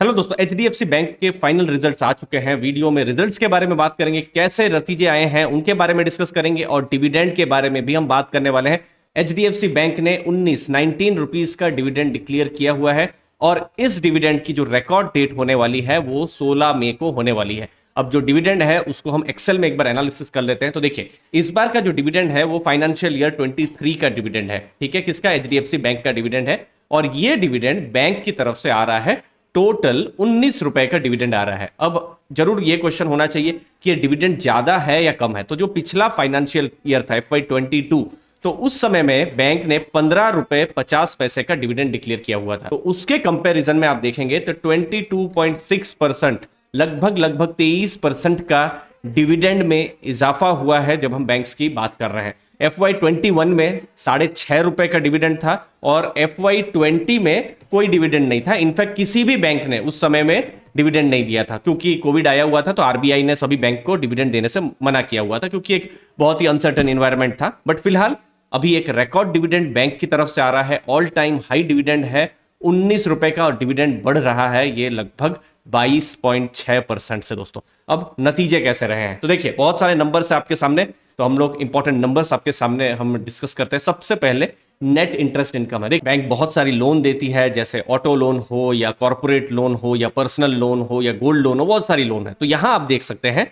Hello दोस्तों, HDFC bank के final results आ चुके हैं। वीडियो में रिजल्ट्स के बारे में बात करेंगे, कैसे नतीजे आए हैं उनके बारे में डिस्कस करेंगे और डिविडेंड के बारे में भी हम बात करने वाले हैं। एचडीएफसी बैंक ने 19 रुपीस का डिविडेंड डिक्लेयर किया हुआ है और इस डिविडेंड की जो रिकॉर्ड डेट होने वाली है वो 16 मई को होने वाली है। अब जो डिविडेंड है उसको हम एक्सेल में एक बार एनालिसिस कर लेते हैं। तो देखिए, इस बार का जो डिविडेंड है वो फाइनेंशियल ईयर 23 का डिविडेंड है। ठीक है, किसका? एचडीएफसी बैंक का डिविडेंड है और ये डिविडेंड बैंक की तरफ से आ रहा है। टोटल 19 रुपए का डिविडेंड आ रहा है। अब जरूर ये क्वेश्चन होना चाहिए कि ये डिविडेंड ज्यादा है या कम है। तो जो पिछला फाइनेंशियल ईयर था FY22, तो उस समय में बैंक ने 15 रुपए 50 पैसे का डिविडेंड डिक्लेयर किया हुआ था। तो उसके कंपैरिजन में आप देखेंगे तो 22.6%, लगभग 23% का डिविडेंड में इजाफा हुआ है जब हम बैंक्स की बात कर रहे हैं। FY21 में 6.5 रुपए का डिविडेंड था और FY20 में कोई डिविडेंड नहीं था। इनफैक्ट किसी भी बैंक ने उस समय में डिविडेंड नहीं दिया था क्योंकि कोविड आया हुआ था। तो आरबीआई ने सभी बैंक को डिविडेंड देने से मना किया हुआ था क्योंकि एक बहुत ही अनसर्टेन एनवायरनमेंट था। बट फिलहाल अभी एक रिकॉर्ड डिविडेंड बैंक की तरफ से आ रहा है। ऑल टाइम हाई डिविडेंड है 19 रुपए का और डिविडेंड बढ़ रहा है ये लगभग 22.6% से। दोस्तों, अब नतीजे कैसे रहे हैं तो देखिए, बहुत सारे नंबर्स है आपके सामने। तो हम लोग इंपॉर्टेंट नंबर्स आपके सामने हम डिस्कस करते हैं। सबसे पहले नेट इंटरेस्ट इनकम है। देख, बैंक बहुत सारी लोन देती है, जैसे ऑटो लोन हो या कॉर्पोरेट लोन हो या पर्सनल लोन हो या गोल्ड लोन हो, बहुत सारी लोन है। तो यहां आप देख सकते हैं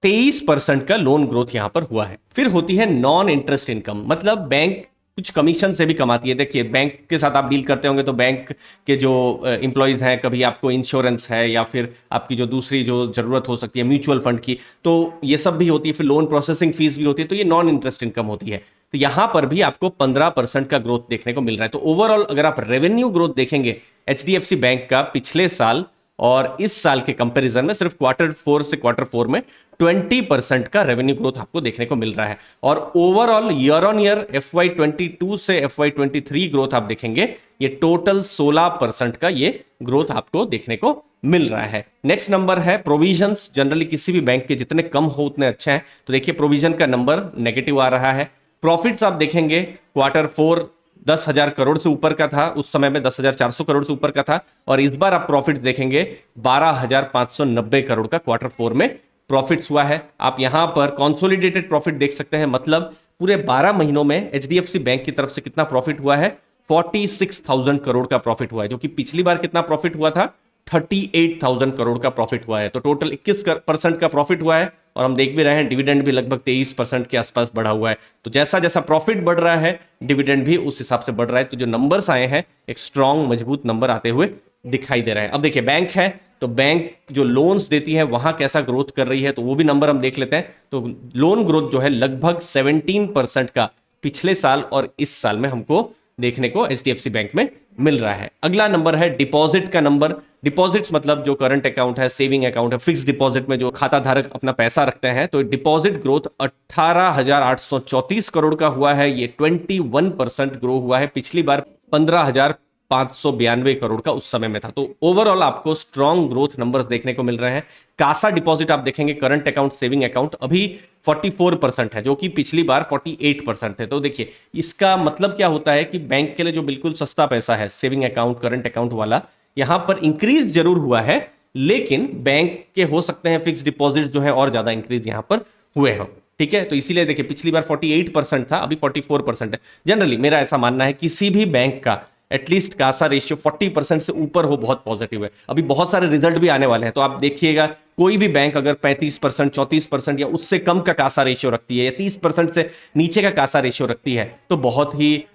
23% का लोन ग्रोथ यहां पर हुआ है। फिर होती है नॉन इंटरेस्ट इनकम, मतलब बैंक कुछ कमीशन से भी कमाती है। देखिए, बैंक के साथ आप डील करते होंगे तो बैंक के जो एम्प्लॉयज हैं, कभी आपको इंश्योरेंस है या फिर आपकी जो दूसरी जो जरूरत हो सकती है म्यूचुअल फंड की, तो ये सब भी होती है। फिर लोन प्रोसेसिंग फीस भी होती है। तो ये नॉन इंटरेस्ट इनकम होती है। तो यहां पर भी आपको 15% का ग्रोथ देखने को मिल रहा है। तो ओवरऑल अगर आप रेवेन्यू ग्रोथ देखेंगे एचडीएफसी बैंक का पिछले साल और इस साल के कंपैरिजन में, सिर्फ Q4 से Q4 में 20% का रेवेन्यू ग्रोथ आपको देखने को मिल रहा है। और overall year on year FY22 से FY23 ग्रोथ आप देखेंगे, ये टोटल 16% का ये ग्रोथ आपको देखने को मिल रहा है। नेक्स्ट नंबर है प्रोविजंस। जनरली किसी भी बैंक के जितने कम हो उतने अच्छे हैं। तो देखिए, प्रोविजन का नंबर नेगेटिव आ रहा है। प्रॉफिट्स आप देखेंगे Q4 10,000 करोड़ से ऊपर का था, उस समय में 10,400 करोड़ से ऊपर का था। और इस बार आप प्रॉफिट देखेंगे 12,590 करोड़ का Q4 में प्रॉफिट्स हुआ है। आप यहां पर कंसोलिडेटेड प्रॉफिट देख सकते हैं, मतलब पूरे 12 महीनों में एचडीएफसी बैंक की तरफ से कितना प्रॉफिट हुआ है। 46,000 करोड़ का प्रॉफिट हुआ है, जो कि पिछली बार कितना प्रॉफिट हुआ था, 38,000 करोड़ का प्रॉफिट हुआ है। तो टोटल 21% का प्रॉफिट हुआ है। और हम देख भी रहे हैं डिविडेंड भी लगभग 23% के आसपास बढ़ा हुआ है। तो जैसा जैसा प्रॉफिट बढ़ रहा है, डिविडेंड भी उस हिसाब से बढ़ रहा है। तो जो नंबर्स आए हैं, एक स्ट्रांग मजबूत नंबर आते हुए दिखाई दे रहे हैं। अब देखिए, बैंक है तो बैंक जो लोन्स देती है वहां कैसा ग्रोथ कर रही है, तो वो भी नंबर हम देख लेते हैं। तो लोन ग्रोथ जो है लगभग 17% का पिछले साल और इस साल में हमको देखने को एचडीएफसी बैंक में मिल रहा है। अगला नंबर है डिपॉजिट का नंबर। डिपॉजिट्स मतलब जो करंट अकाउंट है, सेविंग अकाउंट है, फिक्स डिपॉजिट में जो खाता धारक अपना पैसा रखते हैं, तो डिपॉजिट ग्रोथ 18,834 करोड़ का हुआ है। ये 21% ग्रो हुआ है। पिछली बार 15,592 करोड़ का उस समय में था। तो ओवरऑल आपको स्ट्रॉन्ग ग्रोथ नंबर्स देखने को मिल रहे हैं। कासा डिपॉजिट आप देखेंगे, करंट अकाउंट, सेविंग अकाउंट, अभी 44% है, जो कि पिछली बार 48% है। तो देखिए, इसका मतलब क्या होता है कि बैंक के लिए जो बिल्कुल सस्ता पैसा है, सेविंग अकाउंट, करंट अकाउंट वाला, यहां पर इंक्रीज जरूर हुआ है, लेकिन बैंक के हो सकते हैं फिक्स डिपॉजिट जो है और ज्यादा इंक्रीज यहां पर हुए हो। ठीक है, तो इसीलिए देखिए, पिछली बार 48% था, अभी 44% है। जनरली मेरा ऐसा मानना है किसी भी बैंक का एटलीस्ट कासा रेशियो 40% से ऊपर हो, बहुत पॉजिटिव है। अभी बहुत सारे रिजल्ट भी आने वाले हैं, तो आप देखिएगा कोई भी बैंक अगर 35%, 34% या उससे कम का कासा रेशियो रखती है या 30% से नीचे का कासा रेशियो रखती है, तो बहुत ही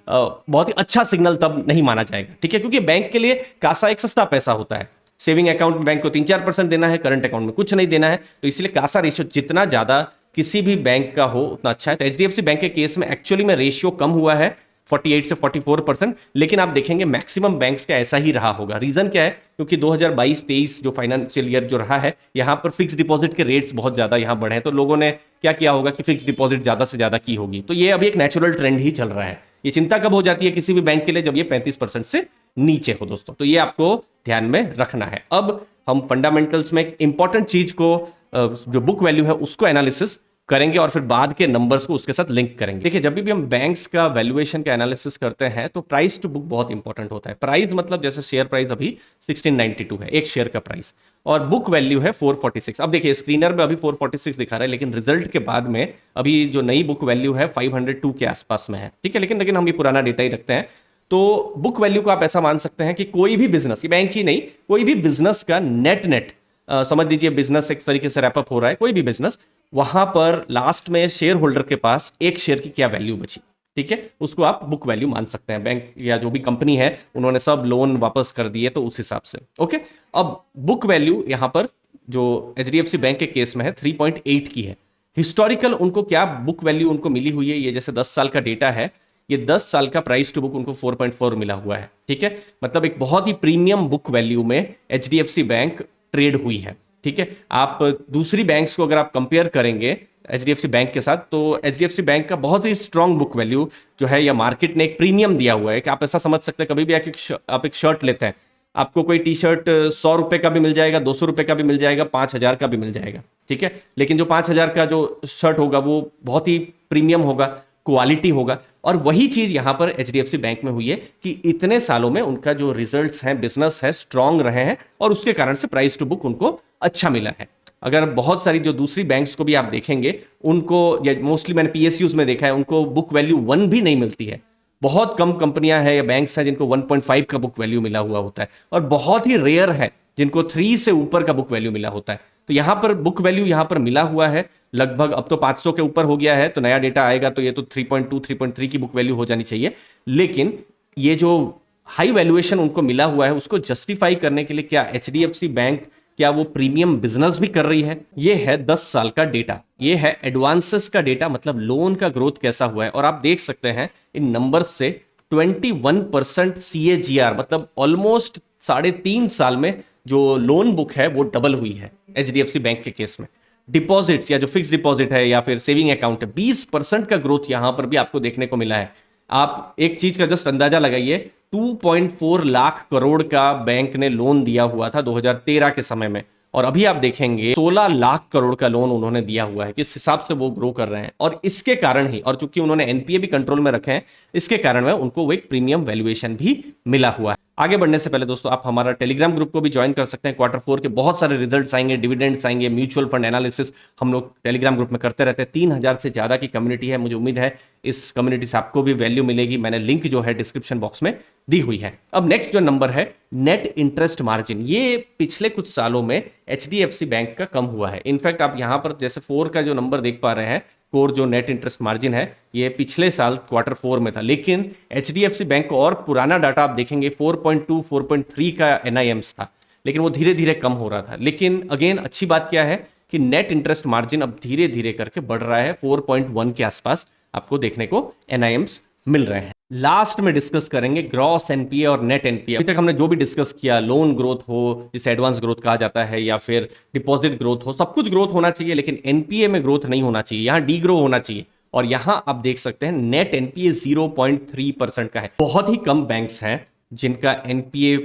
अच्छा सिग्नल तब नहीं माना जाएगा। ठीक है, क्योंकि बैंक के लिए कासा एक सस्ता पैसा होता है। सेविंग अकाउंट में बैंक को 3-4% देना है, करंट अकाउंट में कुछ नहीं देना है। तो इसलिए कासा रेशियो जितना ज्यादा किसी भी बैंक का हो उतना अच्छा है। तो एचडीएफसी बैंक के केस में एक्चुअली में रेशियो कम हुआ है 48 से 44%, लेकिन आप देखेंगे मैक्सिमम बैंक्स का ऐसा ही रहा होगा। रीजन क्या है? क्योंकि 2022-23 जो फाइनेंशियल ईयर जो रहा है, यहां पर फिक्स डिपॉजिट के रेट्स बहुत ज्यादा यहां बढ़े हैं। तो लोगों ने क्या किया होगा कि फिक्स डिपॉजिट ज्यादा से ज्यादा की होगी। तो ये अभी एक नेचुरल ट्रेंड ही चल रहा है। ये चिंता कब हो जाती है किसी भी बैंक के लिए? जब ये 35% से नीचे हो दोस्तों। तो ये आपको ध्यान में रखना है। अब हम फंडामेंटल्स में एक इंपॉर्टेंट चीज को, जो बुक वैल्यू है, उसको एनालिसिस करेंगे और फिर बाद के नंबर्स को उसके साथ लिंक करेंगे। देखिए, जब भी हम बैंक्स का वैल्यूएशन का एनालिसिस करते हैं तो प्राइस टू बुक बहुत इंपॉर्टेंट होता है। प्राइस मतलब जैसे शेयर प्राइस अभी 1692 है एक शेयर का प्राइस, और बुक वैल्यू है 446। अब देखिए स्क्रीनर में अभी 446 दिखा रहा है, लेकिन रिजल्ट के बाद में अभी जो नई बुक वैल्यू है 502 के आसपास में है, ठीक है। लेकिन हम ये पुराना डेटा ही रखते हैं। तो बुक वैल्यू को आप ऐसा मान सकते हैं कि कोई भी बिजनेस, ये बैंक ही नहीं, कोई भी बिजनेस का नेट समझ लीजिए बिजनेस एक तरीके से रैपअप हो रहा है, कोई भी बिजनेस, वहां पर लास्ट में शेयर होल्डर के पास एक शेयर की क्या वैल्यू बची, ठीक है, उसको आप बुक वैल्यू मान सकते हैं। बैंक या जो भी कंपनी है उन्होंने सब लोन वापस कर दिए तो उस हिसाब से, ओके। अब बुक वैल्यू यहां पर जो एचडीएफसी बैंक के केस में है 3.8 की है। हिस्टोरिकल उनको क्या बुक वैल्यू उनको मिली हुई है, ये जैसे 10 साल का डेटा है, ये 10 साल का प्राइस टू बुक उनको 4.4 मिला हुआ है, ठीक है। मतलब एक बहुत ही प्रीमियम बुक वैल्यू में एचडीएफसी बैंक ट्रेड हुई है, ठीक है। आप दूसरी बैंक्स को अगर आप कंपेयर करेंगे एचडीएफसी बैंक के साथ, तो एचडीएफसी बैंक का बहुत ही स्ट्रांग बुक वैल्यू जो है, या मार्केट ने एक प्रीमियम दिया हुआ है कि आप ऐसा समझ सकते हैं, कभी भी आप एक शर्ट लेते हैं, आपको कोई टी शर्ट 100 रुपए का भी मिल जाएगा, 200 रुपए का भी मिल जाएगा, 5,000 का भी मिल जाएगा, ठीक है। लेकिन जो 5,000 का जो शर्ट होगा वो बहुत ही प्रीमियम होगा, क्वालिटी होगा। और वही चीज यहां पर एचडीएफसी बैंक में हुई है कि इतने सालों में उनका जो रिजल्ट्स हैं, बिजनेस है, स्ट्रांग रहे हैं, और उसके कारण से प्राइस टू बुक उनको अच्छा मिला है। अगर बहुत सारी जो दूसरी बैंक्स को भी आप देखेंगे, उनको, या मोस्टली मैंने पीएसयूज में देखा है, उनको बुक वैल्यू 1 भी नहीं मिलती है। बहुत कम कंपनियां हैं या बैंक्स हैं जिनको 1.5 का बुक वैल्यू मिला हुआ होता है, और बहुत ही रेयर है जिनको 3 से ऊपर का बुक वैल्यू मिला होता है। तो यहां पर बुक वैल्यू यहां पर मिला हुआ है लगभग, अब तो 500 के ऊपर हो गया है, तो नया डेटा आएगा तो ये तो 3.2 3.3 की बुक वैल्यू हो जानी चाहिए। लेकिन ये जो हाई वैल्यूएशन उनको मिला हुआ है उसको जस्टिफाई करने के लिए क्या एचडीएफसी बैंक, क्या वो प्रीमियम बिजनेस भी कर रही है? ये है 10 साल का डेटा, ये है एडवांसेस का डेटा, मतलब लोन का ग्रोथ कैसा हुआ है। और आप देख सकते हैं इन नंबर्स से 21% CAGR, मतलब ऑलमोस्ट 3.5 साल में जो लोन बुक है वो डबल हुई है एचडीएफसी बैंक के केस में। डिपॉजिट्स या जो फिक्स डिपॉजिट है या फिर सेविंग अकाउंट है, 20% का ग्रोथ यहां पर भी आपको देखने को मिला है। आप एक चीज का जस्ट अंदाजा लगाइए, 2.4 लाख करोड़ का बैंक ने लोन दिया हुआ था 2013 के समय में, और अभी आप देखेंगे 16 लाख करोड़ का लोन उन्होंने दिया हुआ है। किस हिसाब से वो ग्रो कर रहे हैं, और इसके कारण ही, और चूंकि उन्होंने एनपीए भी कंट्रोल में रखे हैं, इसके कारण में उनको वो एक प्रीमियम वैल्यूएशन भी मिला हुआ है। आगे बढ़ने से पहले दोस्तों आप हमारा टेलीग्राम ग्रुप को भी ज्वाइन कर सकते हैं। Q4 के बहुत सारे रिजल्ट्स आएंगे, डिविडेंड्स आएंगे, म्यूचुअल फंड एनालिसिस हम लोग टेलीग्राम ग्रुप में करते रहते हैं। 3000 से ज्यादा की कम्युनिटी है, मुझे उम्मीद है इस कम्युनिटी से आपको भी वैल्यू मिलेगी। मैंने लिंक जो है डिस्क्रिप्शन बॉक्स में दी हुई है। अब नेक्स्ट जो नंबर है नेट इंटरेस्ट मार्जिन, ये पिछले कुछ सालों में एचडीएफसी बैंक का कम हुआ है। इनफैक्ट आप यहां पर जैसे 4 का जो नंबर देख पा रहे हैं, कोर जो नेट इंटरेस्ट मार्जिन है, ये पिछले साल Q4 में था। लेकिन एचडीएफसी बैंक को और पुराना डाटा आप देखेंगे 4.2 4.3 का एनआईएम्स था, लेकिन वो धीरे धीरे कम हो रहा था। लेकिन अगेन अच्छी बात क्या है कि नेट इंटरेस्ट मार्जिन अब धीरे धीरे करके बढ़ रहा है, 4.1 के आसपास आपको देखने को एनआईएम्स मिल रहे हैं। लास्ट में डिस्कस करेंगे ग्रॉस एनपीए और नेट एनपीए। अभी तक हमने जो भी डिस्कस किया, लोन ग्रोथ हो जिसे एडवांस ग्रोथ कहा जाता है, या फिर डिपॉजिट ग्रोथ हो, सब कुछ ग्रोथ होना चाहिए, लेकिन एनपीए में ग्रोथ नहीं होना चाहिए, यहां डी ग्रो होना चाहिए। और यहां आप देख सकते हैं नेट एनपीए 0.3% का है। बहुत ही कम बैंक्स हैं जिनका एनपीए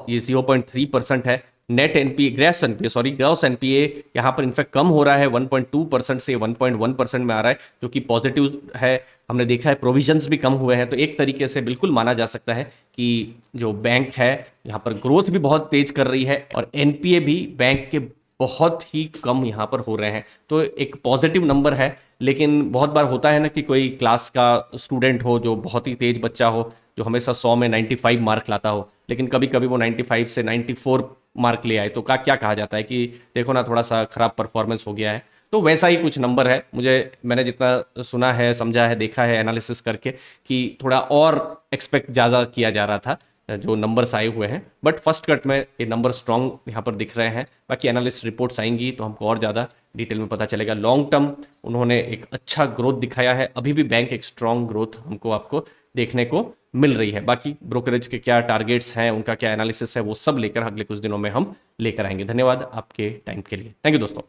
ये 0.3% है। नेट एनपीए, ग्रॉस एनपीए यहां पर इनफैक्ट कम हो रहा है, 1.2% से 1.1% में आ रहा है, जो कि पॉजिटिव है। हमने देखा है प्रोविजंस भी कम हुए हैं, तो एक तरीके से बिल्कुल माना जा सकता है कि जो बैंक है यहाँ पर ग्रोथ भी बहुत तेज कर रही है, और एनपीए भी बैंक के बहुत ही कम यहाँ पर हो रहे हैं। तो एक पॉजिटिव नंबर है। लेकिन बहुत बार होता है ना कि कोई क्लास का स्टूडेंट हो जो बहुत ही तेज बच्चा हो, जो हमेशा 100 में 95 मार्क लाता हो, लेकिन कभी कभी वो 95 से 94 मार्क ले आए, तो क्या कहा जाता है कि देखो ना थोड़ा सा खराब परफॉर्मेंस हो गया है। तो वैसा ही कुछ नंबर है। मैंने जितना सुना है, समझा है, देखा है एनालिसिस करके, कि थोड़ा और एक्सपेक्ट ज़्यादा किया जा रहा था जो नंबर्स आए हुए हैं, बट फर्स्ट कट में ये नंबर स्ट्रांग यहाँ पर दिख रहे हैं। बाकी एनालिस्ट रिपोर्ट्स आएंगी तो हमको और ज़्यादा डिटेल में पता चलेगा। लॉन्ग टर्म उन्होंने एक अच्छा ग्रोथ दिखाया है, अभी भी बैंक एक स्ट्रांग ग्रोथ आपको देखने को मिल रही है। बाकी ब्रोकरेज के क्या टारगेट्स हैं, उनका क्या एनालिसिस है, वो सब लेकर अगले कुछ दिनों में हम लेकर आएंगे। धन्यवाद आपके टाइम के लिए। थैंक यू दोस्तों।